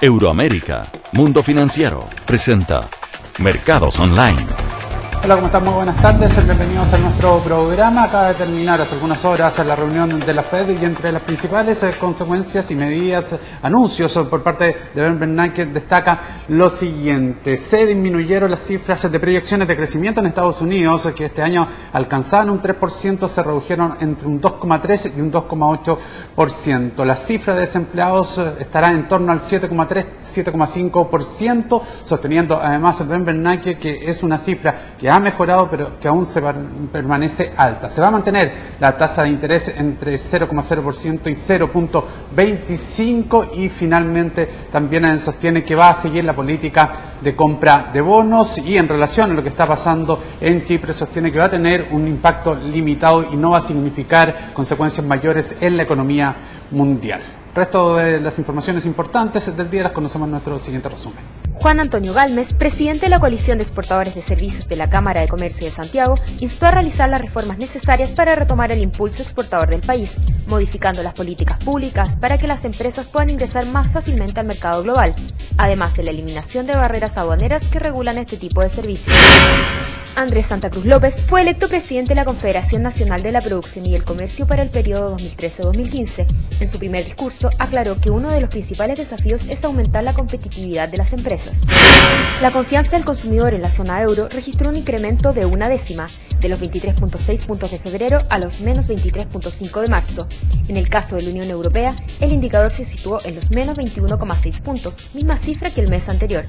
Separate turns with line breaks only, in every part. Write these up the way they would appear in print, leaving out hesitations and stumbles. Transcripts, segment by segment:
Euroamérica, Mundo Financiero, presenta Mercados Online.
Hola, ¿cómo están? Muy buenas tardes, bienvenidos a nuestro programa. Acaba de terminar hace algunas horas la reunión de la Fed y entre las principales consecuencias y medidas, anuncios por parte de Ben Bernanke destaca lo siguiente. Se disminuyeron las cifras de proyecciones de crecimiento en Estados Unidos, que este año alcanzaban un 3%, se redujeron entre un 2,3 y un 2,8%. La cifra de desempleados estará en torno al 7,3-7,5%, sosteniendo además Ben Bernanke que es una cifra que ha mejorado, pero que aún se permanece alta. Se va a mantener la tasa de interés entre 0,0% y 0,25%, y finalmente también sostiene que va a seguir la política de compra de bonos, y en relación a lo que está pasando en Chipre sostiene que va a tener un impacto limitado y no va a significar consecuencias mayores en la economía mundial. Resto de las informaciones importantes del día las conocemos en nuestro siguiente resumen.
Juan Antonio Galmes, presidente de la Coalición de Exportadores de Servicios de la Cámara de Comercio de Santiago, instó a realizar las reformas necesarias para retomar el impulso exportador del país, modificando las políticas públicas para que las empresas puedan ingresar más fácilmente al mercado global, además de la eliminación de barreras aduaneras que regulan este tipo de servicios. Andrés Santa Cruz López fue electo presidente de la Confederación Nacional de la Producción y el Comercio para el periodo 2013-2015. En su primer discurso aclaró que uno de los principales desafíos es aumentar la competitividad de las empresas. La confianza del consumidor en la zona euro registró un incremento de 0,1, de los 23,6 puntos de febrero a los menos 23,5 de marzo. En el caso de la Unión Europea, el indicador se situó en los menos 21,6 puntos, misma cifra que el mes anterior.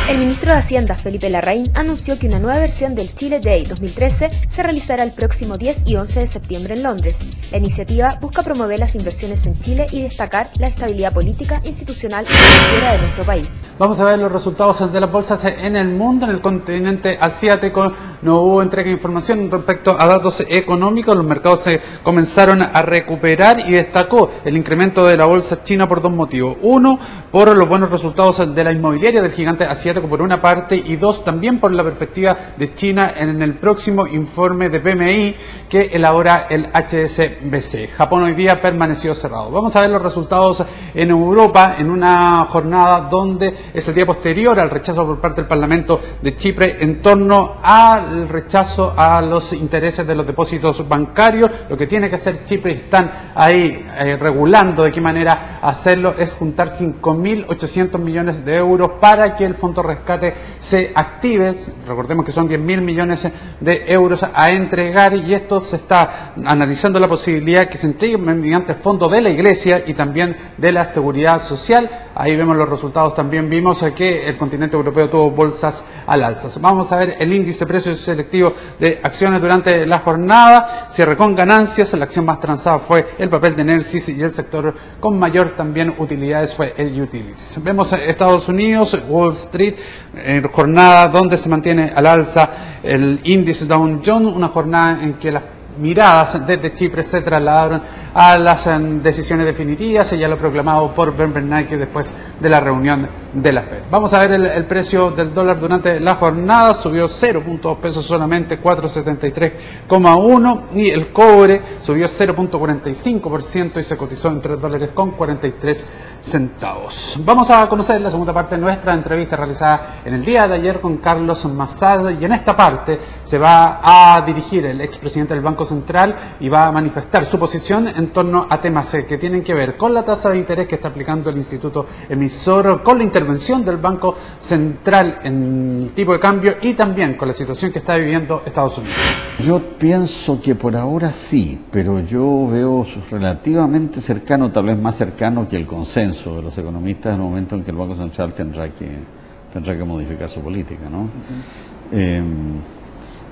El ministro de Hacienda, Felipe Larraín, anunció que una nueva versión del Chile Day 2013 se realizará el próximo 10 y 11 de septiembre en Londres. La iniciativa busca promover las inversiones en Chile y destacar la estabilidad política, institucional y financiera de nuestro país.
Vamos a ver los resultados de las bolsas en el mundo. En el continente asiático no hubo entrega de información respecto a datos económicos. Los mercados se comenzaron a recuperar y destacó el incremento de la bolsa china por dos motivos. Uno, por los buenos resultados de la inmobiliaria del gigante asiático por una parte, y dos, también por la perspectiva de China en el próximo informe de PMI que elabora el HSBC. Japón hoy día permaneció cerrado. Vamos a ver los resultados en Europa en una jornada donde es el día posterior al rechazo por parte del Parlamento de Chipre en torno al rechazo a los intereses de los depósitos bancarios. Lo que tiene que hacer Chipre, están ahí regulando de qué manera hacerlo, es juntar 5.800 millones de euros para que el fondo rescate se active. Recordemos que son 10.000 millones de euros a entregar, y esto se está analizando la posibilidad que se entregue mediante fondo de la Iglesia y también de la Seguridad Social. Ahí vemos los resultados. También vimos que el continente europeo tuvo bolsas al alza. Vamos a ver el índice de precios selectivos de acciones durante la jornada. Cierre con ganancias. La acción más transada fue el papel de Enersys, y el sector con mayor también utilidades fue el Utilities. Vemos Estados Unidos, Wall Street, en jornada donde se mantiene al alza el índice Dow Jones, una jornada en que las miradas desde Chipre se trasladaron a las decisiones definitivas, ya lo proclamado por Ben Bernanke después de la reunión de la Fed. Vamos a ver el precio del dólar durante la jornada. Subió 0,2 pesos solamente, 473,1, y el cobre subió 0,45% y se cotizó en $3,43. Vamos a conocer la segunda parte de nuestra entrevista realizada en el día de ayer con Carlos Massad, y en esta parte se va a dirigir el expresidente del Banco Central y va a manifestar su posición en torno a temas que tienen que ver con la tasa de interés que está aplicando el instituto emisor, con la intervención del Banco Central en el tipo de cambio y también con la situación que está viviendo Estados Unidos.
Yo pienso que por ahora sí, pero yo veo relativamente cercano, tal vez más cercano que el consenso de los economistas, en el momento en que el Banco Central tendrá que modificar su política, ¿no?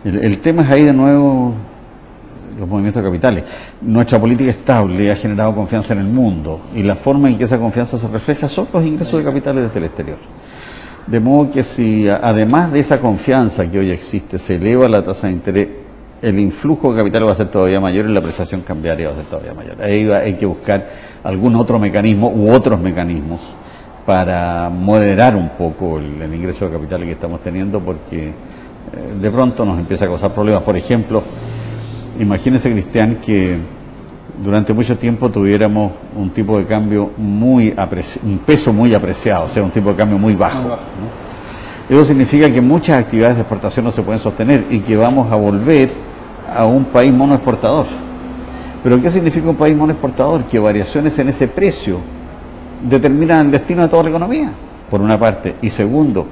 El tema es ahí de nuevo los movimientos de capitales. Nuestra política estable ha generado confianza en el mundo, y la forma en que esa confianza se refleja son los ingresos de capitales desde el exterior. De modo que si además de esa confianza que hoy existe se eleva la tasa de interés, el influjo de capital va a ser todavía mayor y la apreciación cambiaria va a ser todavía mayor. Ahí hay que buscar algún otro mecanismo u otros mecanismos para moderar un poco el ingreso de capitales que estamos teniendo, porque de pronto nos empieza a causar problemas. Por ejemplo, imagínese, Cristian, que durante mucho tiempo tuviéramos un tipo de cambio un peso muy apreciado, o sea, un tipo de cambio muy bajo, ¿no? Eso significa que muchas actividades de exportación no se pueden sostener y que vamos a volver a un país monoexportador. ¿Pero qué significa un país monoexportador? Que variaciones en ese precio determinan el destino de toda la economía, por una parte. Y segundo,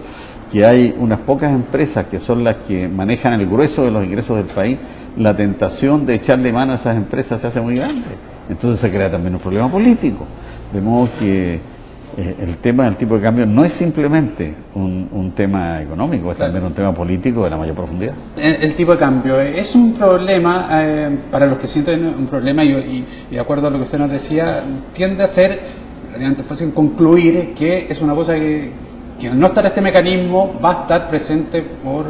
que hay unas pocas empresas que son las que manejan el grueso de los ingresos del país, la tentación de echarle mano a esas empresas se hace muy grande. Entonces se crea también un problema político. De modo que el tema del tipo de cambio no es simplemente un tema económico, es también un tema político de la mayor profundidad.
El tipo de cambio es un problema, para los que sienten un problema, y de acuerdo a lo que usted nos decía, tiende a ser relativamente fácil concluir que es una cosa que al no estar este mecanismo va a estar presente por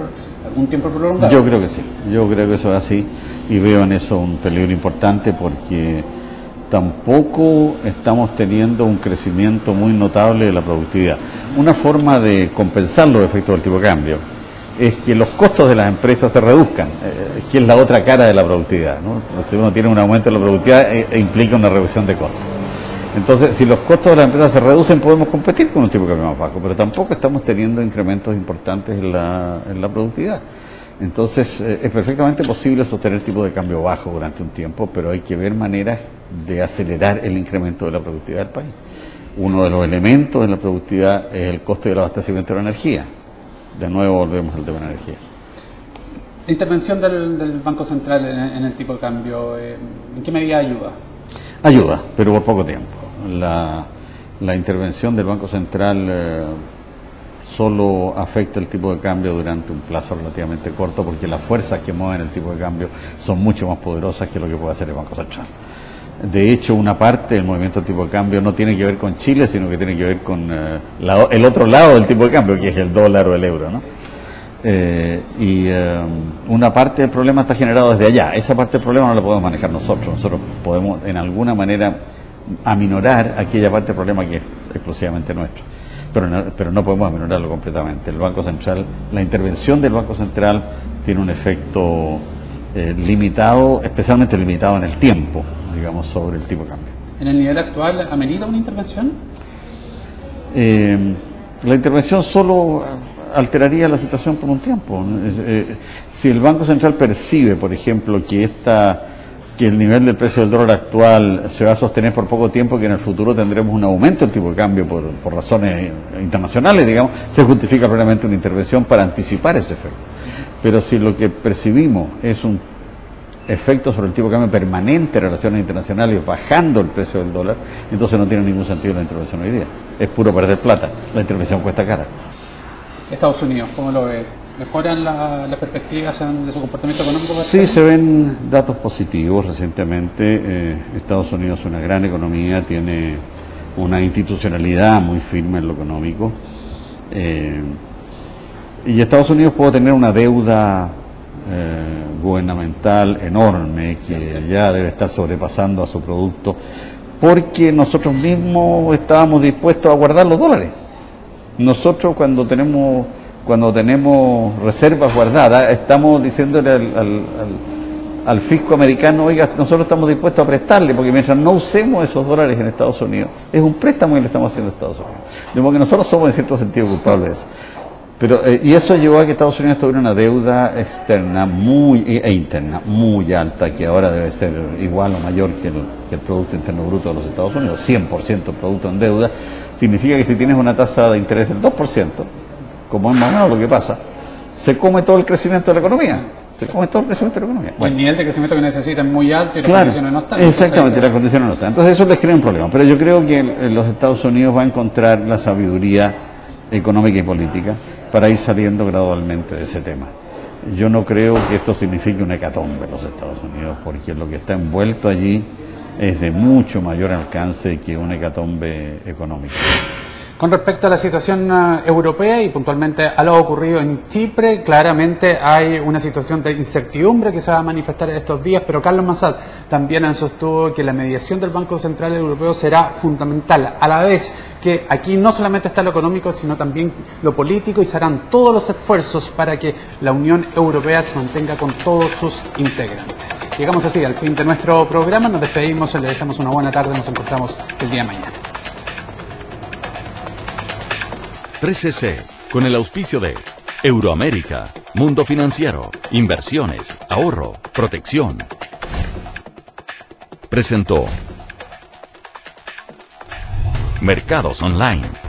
algún tiempo prolongado.
Yo creo que sí, yo creo que eso es así y veo en eso un peligro importante porque tampoco estamos teniendo un crecimiento muy notable de la productividad. Una forma de compensar los efectos del tipo de cambio es que los costos de las empresas se reduzcan, que es la otra cara de la productividad, ¿no? Si uno tiene un aumento de la productividad implica una reducción de costos. Entonces, si los costos de las empresas se reducen, podemos competir con un tipo de cambio más bajo, pero tampoco estamos teniendo incrementos importantes en la productividad. Entonces, es perfectamente posible sostener tipo de cambio bajo durante un tiempo, pero hay que ver maneras de acelerar el incremento de la productividad del país. Uno de los elementos de la productividad es el costo del abastecimiento de la energía. De nuevo volvemos al tema de la energía.
La intervención del Banco Central en el tipo de cambio, ¿en qué medida ayuda?
Ayuda, pero por poco tiempo. La intervención del Banco Central solo afecta el tipo de cambio durante un plazo relativamente corto porque las fuerzas que mueven el tipo de cambio son mucho más poderosas que lo que puede hacer el Banco Central. De hecho, una parte del movimiento del tipo de cambio no tiene que ver con Chile, sino que tiene que ver con el otro lado del tipo de cambio, que es el dólar o el euro, ¿no? Una parte del problema está generado desde allá. Esa parte del problema no la podemos manejar nosotros. Nosotros podemos en alguna manera aminorar aquella parte del problema que es exclusivamente nuestro, pero no podemos aminorarlo completamente. El Banco Central, la intervención del Banco Central tiene un efecto limitado, especialmente limitado en el tiempo, digamos, sobre el tipo de cambio.
¿En el nivel actual amerita una intervención?
La intervención solo alteraría la situación por un tiempo. Si el Banco Central percibe, por ejemplo, que el nivel del precio del dólar actual se va a sostener por poco tiempo, que en el futuro tendremos un aumento del tipo de cambio por razones internacionales, digamos, se justifica plenamente una intervención para anticipar ese efecto. Pero si lo que percibimos es un efecto sobre el tipo de cambio permanente en relaciones internacionales, bajando el precio del dólar, entonces no tiene ningún sentido la intervención hoy día. Es puro perder plata. La intervención cuesta cara.
Estados Unidos, ¿cómo lo ve? ¿Mejoran las perspectivas de su comportamiento económico?
Sí, se ven datos positivos recientemente. Estados Unidos es una gran economía, tiene una institucionalidad muy firme en lo económico. Y Estados Unidos puede tener una deuda gubernamental enorme que ya debe estar sobrepasando a su producto, porque nosotros mismos estábamos dispuestos a guardar los dólares. Nosotros cuando tenemos reservas guardadas, estamos diciéndole al fisco americano, oiga, nosotros estamos dispuestos a prestarle, porque mientras no usemos esos dólares en Estados Unidos, es un préstamo que le estamos haciendo a Estados Unidos. De modo que nosotros somos en cierto sentido culpables de eso. Pero, y eso llevó a que Estados Unidos tuviera una deuda externa e interna muy alta, que ahora debe ser igual o mayor que el Producto Interno Bruto de los Estados Unidos. 100% el producto en deuda significa que si tienes una tasa de interés del 2%, como es más o menos lo que pasa, se come todo el crecimiento de la economía. Se come todo el crecimiento de la economía.
Bueno, el nivel de crecimiento que necesitan es muy alto y las condiciones no están.
Exactamente, las condiciones no están. Entonces eso les crea un problema. Pero yo creo que los Estados Unidos va a encontrar la sabiduría económica y política para ir saliendo gradualmente de ese tema. Yo no creo que esto signifique una hecatombe en los Estados Unidos, porque lo que está envuelto allí es de mucho mayor alcance que una hecatombe económica.
Con respecto a la situación europea y puntualmente a lo ocurrido en Chipre, claramente hay una situación de incertidumbre que se va a manifestar en estos días, pero Carlos Massad también sostuvo que la mediación del Banco Central Europeo será fundamental, a la vez que aquí no solamente está lo económico, sino también lo político, y se harán todos los esfuerzos para que la Unión Europea se mantenga con todos sus integrantes. Llegamos así al fin de nuestro programa, nos despedimos, le deseamos una buena tarde, nos encontramos el día de mañana.
3CC, con el auspicio de Euroamérica, Mundo Financiero, Inversiones, Ahorro, Protección. Presentó Mercados Online.